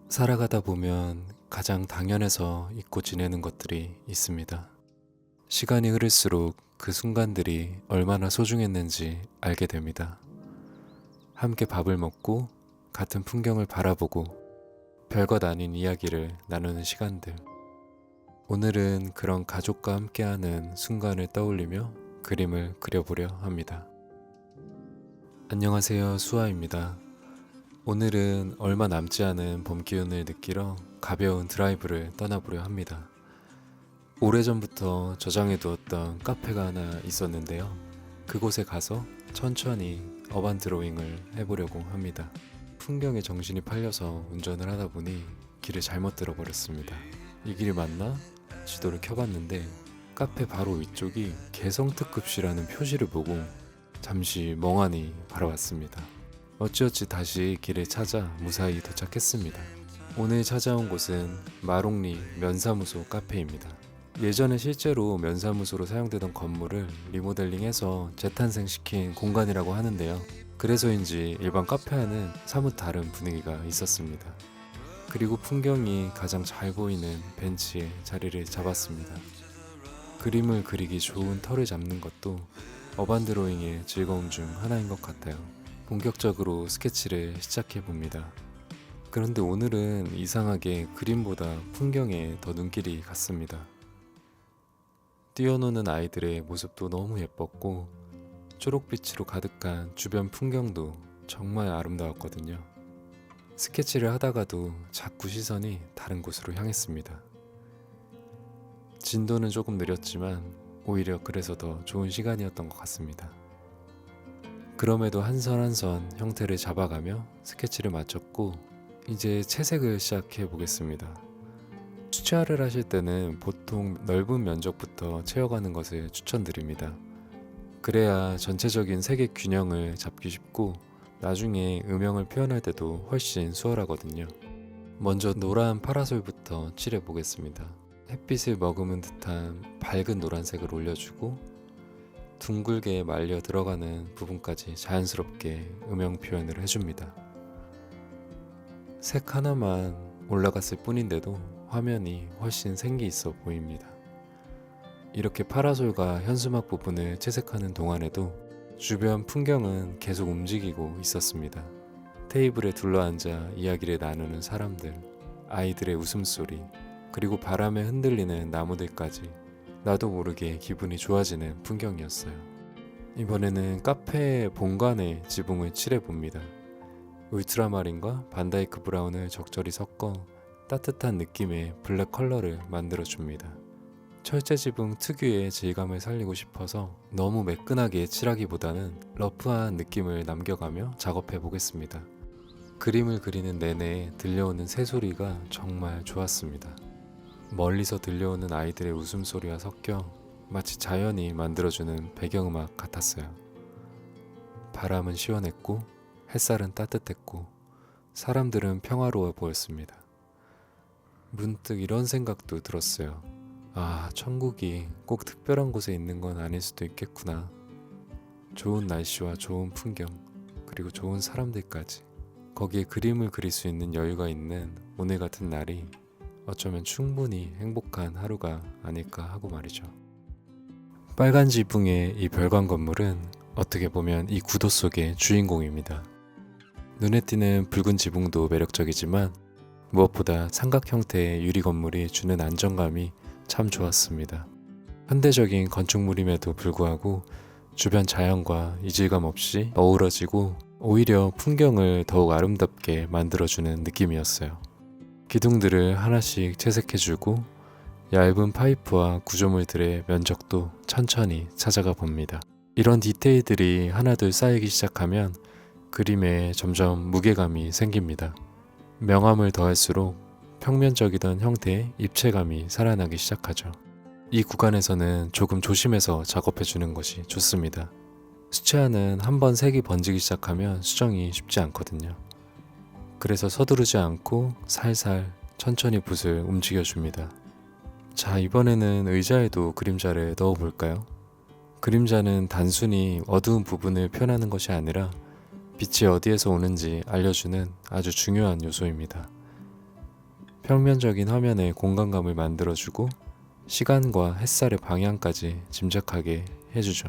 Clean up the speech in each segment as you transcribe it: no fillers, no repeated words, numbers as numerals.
살아가다 보면 가장 당연해서 잊고 지내는 것들이 있습니다. 시간이 흐를수록 그 순간들이 얼마나 소중했는지 알게 됩니다. 함께 밥을 먹고 같은 풍경을 바라보고 별것 아닌 이야기를 나누는 시간들. 오늘은 그런 가족과 함께하는 순간을 떠올리며 그림을 그려보려 합니다. 안녕하세요, 수아입니다. 오늘은 얼마 남지 않은 봄 기운을 느끼러 가벼운 드라이브를 떠나보려 합니다. 오래전부터 저장해두었던 카페가 하나 있었는데요. 그곳에 가서 천천히 어반 드로잉을 해보려고 합니다. 풍경에 정신이 팔려서 운전을 하다 보니 길을 잘못 들어버렸습니다. 이 길이 맞나? 지도를 켜봤는데 카페 바로 위쪽이 개성특급시라는 표시를 보고 잠시 멍하니 바라봤습니다. 어찌어찌 다시 길을 찾아 무사히 도착했습니다. 오늘 찾아온 곳은 마롱리 면사무소 카페입니다. 예전에 실제로 면사무소로 사용되던 건물을 리모델링해서 재탄생시킨 공간이라고 하는데요. 그래서인지 일반 카페와는 사뭇 다른 분위기가 있었습니다. 그리고 풍경이 가장 잘 보이는 벤치에 자리를 잡았습니다. 그림을 그리기 좋은 털을 잡는 것도 어반 드로잉의 즐거움 중 하나인 것 같아요. 본격적으로 스케치를 시작해 봅니다. 그런데 오늘은 이상하게 그림보다 풍경에 더 눈길이 갔습니다. 뛰어노는 아이들의 모습도 너무 예뻤고 초록빛으로 가득한 주변 풍경도 정말 아름다웠거든요. 스케치를 하다가도 자꾸 시선이 다른 곳으로 향했습니다. 진도는 조금 느렸지만 오히려 그래서 더 좋은 시간이었던 것 같습니다. 그럼에도 한 선 한 선 형태를 잡아가며 스케치를 마쳤고 이제 채색을 시작해 보겠습니다. 수채화를 하실 때는 보통 넓은 면적부터 채워가는 것을 추천드립니다. 그래야 전체적인 색의 균형을 잡기 쉽고 나중에 음영을 표현할 때도 훨씬 수월하거든요. 먼저 노란 파라솔부터 칠해 보겠습니다. 햇빛을 머금은 듯한 밝은 노란색을 올려주고 둥글게 말려 들어가는 부분까지 자연스럽게 음영 표현을 해줍니다. 색 하나만 올라갔을 뿐인데도 화면이 훨씬 생기 있어 보입니다. 이렇게 파라솔과 현수막 부분을 채색하는 동안에도 주변 풍경은 계속 움직이고 있었습니다. 테이블에 둘러앉아 이야기를 나누는 사람들, 아이들의 웃음소리, 그리고 바람에 흔들리는 나무들까지 나도 모르게 기분이 좋아지는 풍경이었어요. 이번에는 카페 본관에 지붕을 칠해봅니다. 울트라마린과 반다이크 브라운을 적절히 섞어 따뜻한 느낌의 블랙 컬러를 만들어줍니다. 철제 지붕 특유의 질감을 살리고 싶어서 너무 매끈하게 칠하기보다는 러프한 느낌을 남겨가며 작업해 보겠습니다. 그림을 그리는 내내 들려오는 새소리가 정말 좋았습니다. 멀리서 들려오는 아이들의 웃음소리와 섞여 마치 자연이 만들어주는 배경음악 같았어요. 바람은 시원했고 햇살은 따뜻했고 사람들은 평화로워 보였습니다. 문득 이런 생각도 들었어요. 아, 천국이 꼭 특별한 곳에 있는 건 아닐 수도 있겠구나. 좋은 날씨와 좋은 풍경, 그리고 좋은 사람들까지. 거기에 그림을 그릴 수 있는 여유가 있는 오늘 같은 날이 어쩌면 충분히 행복한 하루가 아닐까 하고 말이죠. 빨간 지붕의 이 별관 건물은 어떻게 보면 이 구도 속의 주인공입니다. 눈에 띄는 붉은 지붕도 매력적이지만 무엇보다 삼각 형태의 유리 건물이 주는 안정감이 참 좋았습니다. 현대적인 건축물임에도 불구하고 주변 자연과 이질감 없이 어우러지고 오히려 풍경을 더욱 아름답게 만들어주는 느낌이었어요. 기둥들을 하나씩 채색해주고 얇은 파이프와 구조물들의 면적도 천천히 찾아가 봅니다. 이런 디테일들이 하나둘 쌓이기 시작하면 그림에 점점 무게감이 생깁니다. 명암을 더할수록 평면적이던 형태의 입체감이 살아나기 시작하죠. 이 구간에서는 조금 조심해서 작업해주는 것이 좋습니다. 수채화는 한번 색이 번지기 시작하면 수정이 쉽지 않거든요. 그래서 서두르지 않고 살살 천천히 붓을 움직여줍니다. 자, 이번에는 의자에도 그림자를 넣어볼까요? 그림자는 단순히 어두운 부분을 표현하는 것이 아니라 빛이 어디에서 오는지 알려주는 아주 중요한 요소입니다. 평면적인 화면에 공간감을 만들어주고 시간과 햇살의 방향까지 짐작하게 해주죠.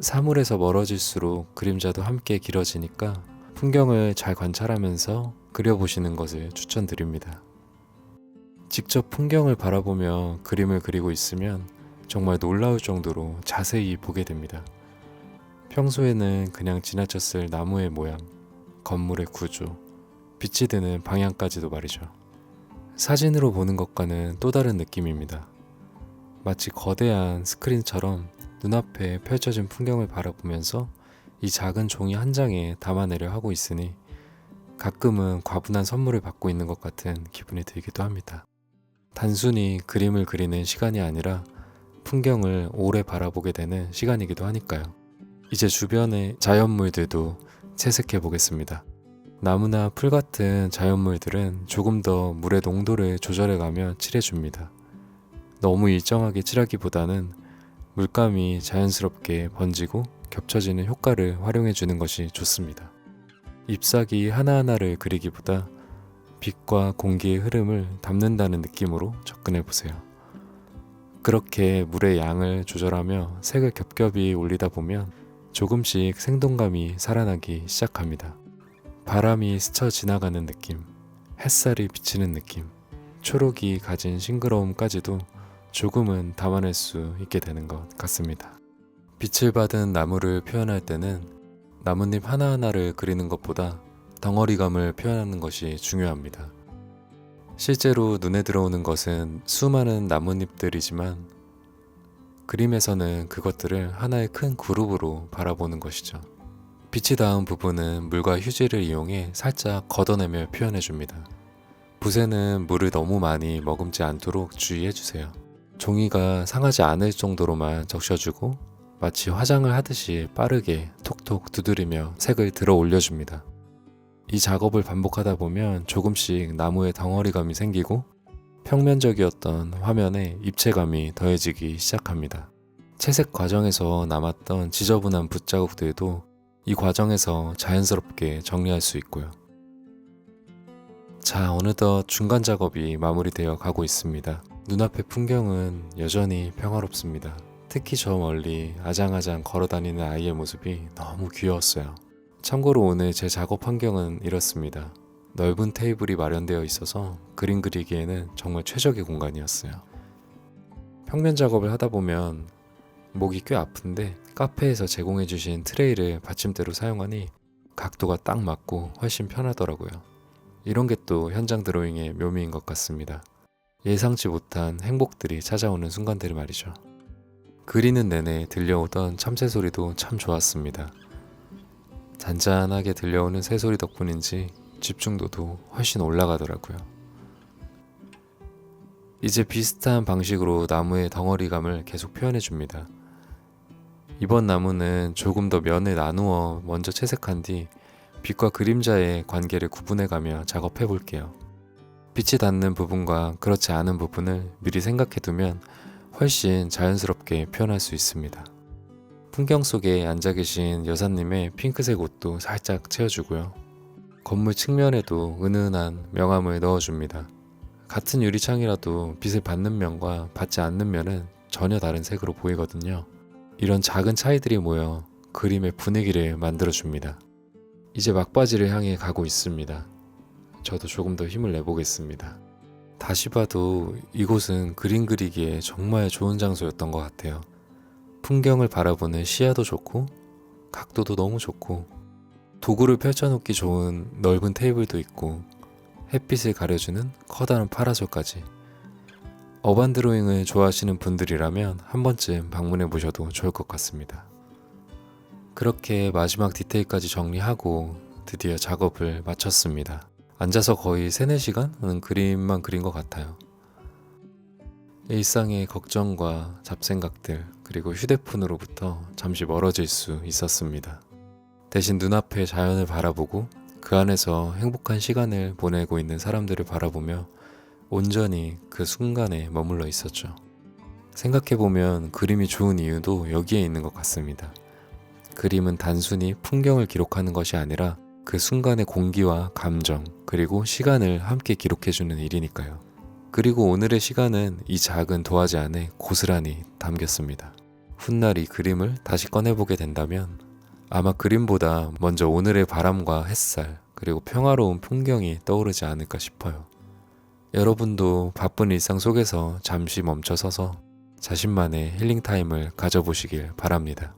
사물에서 멀어질수록 그림자도 함께 길어지니까 풍경을 잘 관찰하면서 그려보시는 것을 추천드립니다. 직접 풍경을 바라보며 그림을 그리고 있으면 정말 놀라울 정도로 자세히 보게 됩니다. 평소에는 그냥 지나쳤을 나무의 모양, 건물의 구조, 빛이 드는 방향까지도 말이죠. 사진으로 보는 것과는 또 다른 느낌입니다. 마치 거대한 스크린처럼 눈앞에 펼쳐진 풍경을 바라보면서 이 작은 종이 한 장에 담아내려 하고 있으니 가끔은 과분한 선물을 받고 있는 것 같은 기분이 들기도 합니다. 단순히 그림을 그리는 시간이 아니라 풍경을 오래 바라보게 되는 시간이기도 하니까요. 이제 주변의 자연물들도 채색해 보겠습니다. 나무나 풀 같은 자연물들은 조금 더 물의 농도를 조절해가며 칠해줍니다. 너무 일정하게 칠하기보다는 물감이 자연스럽게 번지고 겹쳐지는 효과를 활용해주는 것이 좋습니다. 잎사귀 하나하나를 그리기보다 빛과 공기의 흐름을 담는다는 느낌으로 접근해보세요. 그렇게 물의 양을 조절하며 색을 겹겹이 올리다 보면 조금씩 생동감이 살아나기 시작합니다. 바람이 스쳐 지나가는 느낌, 햇살이 비치는 느낌, 초록이 가진 싱그러움까지도 조금은 담아낼 수 있게 되는 것 같습니다. 빛을 받은 나무를 표현할 때는 나뭇잎 하나하나를 그리는 것보다 덩어리감을 표현하는 것이 중요합니다. 실제로 눈에 들어오는 것은 수많은 나뭇잎들이지만 그림에서는 그것들을 하나의 큰 그룹으로 바라보는 것이죠. 빛이 닿은 부분은 물과 휴지를 이용해 살짝 걷어내며 표현해줍니다. 붓에는 물을 너무 많이 머금지 않도록 주의해주세요. 종이가 상하지 않을 정도로만 적셔주고 마치 화장을 하듯이 빠르게 톡톡 두드리며 색을 들어 올려줍니다. 이 작업을 반복하다 보면 조금씩 나무의 덩어리감이 생기고 평면적이었던 화면에 입체감이 더해지기 시작합니다. 채색 과정에서 남았던 지저분한 붓자국들도 이 과정에서 자연스럽게 정리할 수 있고요. 자, 어느덧 중간 작업이 마무리되어 가고 있습니다. 눈앞의 풍경은 여전히 평화롭습니다. 특히 저 멀리 아장아장 걸어다니는 아이의 모습이 너무 귀여웠어요. 참고로 오늘 제 작업 환경은 이렇습니다. 넓은 테이블이 마련되어 있어서 그림 그리기에는 정말 최적의 공간이었어요. 평면 작업을 하다 보면 목이 꽤 아픈데 카페에서 제공해주신 트레이를 받침대로 사용하니 각도가 딱 맞고 훨씬 편하더라고요. 이런 게 또 현장 드로잉의 묘미인 것 같습니다. 예상치 못한 행복들이 찾아오는 순간들이 말이죠. 그리는 내내 들려오던 참새 소리도 참 좋았습니다. 잔잔하게 들려오는 새소리 덕분인지 집중도도 훨씬 올라가더라고요. 이제 비슷한 방식으로 나무의 덩어리감을 계속 표현해줍니다. 이번 나무는 조금 더 면을 나누어 먼저 채색한 뒤 빛과 그림자의 관계를 구분해가며 작업해 볼게요. 빛이 닿는 부분과 그렇지 않은 부분을 미리 생각해두면 훨씬 자연스럽게 표현할 수 있습니다. 풍경 속에 앉아 계신 여사님의 핑크색 옷도 살짝 채워주고요. 건물 측면에도 은은한 명암을 넣어줍니다. 같은 유리창이라도 빛을 받는 면과 받지 않는 면은 전혀 다른 색으로 보이거든요. 이런 작은 차이들이 모여 그림의 분위기를 만들어줍니다. 이제 막바지를 향해 가고 있습니다. 저도 조금 더 힘을 내보겠습니다. 다시 봐도 이곳은 그림 그리기에 정말 좋은 장소였던 것 같아요. 풍경을 바라보는 시야도 좋고 각도도 너무 좋고 도구를 펼쳐놓기 좋은 넓은 테이블도 있고 햇빛을 가려주는 커다란 파라솔까지. 어반 드로잉을 좋아하시는 분들이라면 한 번쯤 방문해 보셔도 좋을 것 같습니다. 그렇게 마지막 디테일까지 정리하고 드디어 작업을 마쳤습니다. 앉아서 거의 3-4시간은 그림만 그린 것 같아요. 일상의 걱정과 잡생각들 그리고 휴대폰으로부터 잠시 멀어질 수 있었습니다. 대신 눈앞의 자연을 바라보고 그 안에서 행복한 시간을 보내고 있는 사람들을 바라보며 온전히 그 순간에 머물러 있었죠. 생각해보면 그림이 좋은 이유도 여기에 있는 것 같습니다. 그림은 단순히 풍경을 기록하는 것이 아니라 그 순간의 공기와 감정, 그리고 시간을 함께 기록해주는 일이니까요. 그리고 오늘의 시간은 이 작은 도화지 안에 고스란히 담겼습니다. 훗날 이 그림을 다시 꺼내보게 된다면 아마 그림보다 먼저 오늘의 바람과 햇살, 그리고 평화로운 풍경이 떠오르지 않을까 싶어요. 여러분도 바쁜 일상 속에서 잠시 멈춰서서 자신만의 힐링 타임을 가져보시길 바랍니다.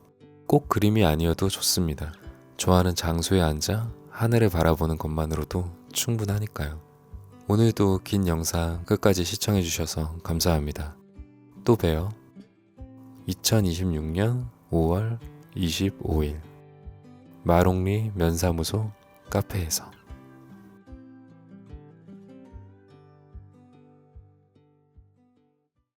꼭 그림이 아니어도 좋습니다. 좋아하는 장소에 앉아 하늘을 바라보는 것만으로도 충분하니까요. 오늘도 긴 영상 끝까지 시청해주셔서 감사합니다. 또 봬요. 2026년 5월 25일 마롱리 면사무소 카페에서